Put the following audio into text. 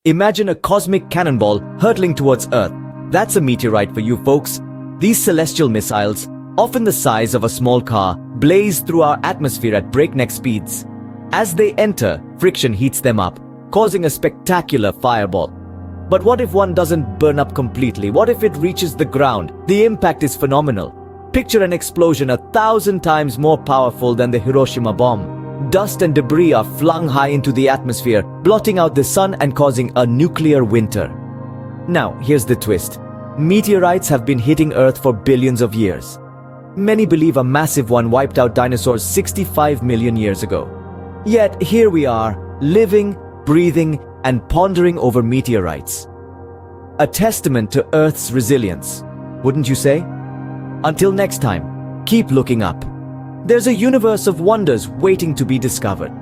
Imagine a cosmic cannonball hurtling towards Earth. That's a meteorite for you folks. These celestial missiles, often the size of a small car, blaze through our atmosphere at breakneck speeds. As they enter, friction heats them up, causing a spectacular fireball. But what if one doesn't burn up completely? What if it reaches the ground? The impact is phenomenal. Picture an explosion 1,000 times more powerful than the Hiroshima bomb. Dust and debris are flung high into the atmosphere, blotting out the sun and causing a nuclear winter. Now, here's the twist. Meteorites have been hitting Earth for billions of years. Many believe a massive one wiped out dinosaurs 65 million years ago. Yet, here we are, living, breathing, and pondering over meteorites. A testament to Earth's resilience, wouldn't you say? Until next time, keep looking up. There's a universe of wonders waiting to be discovered.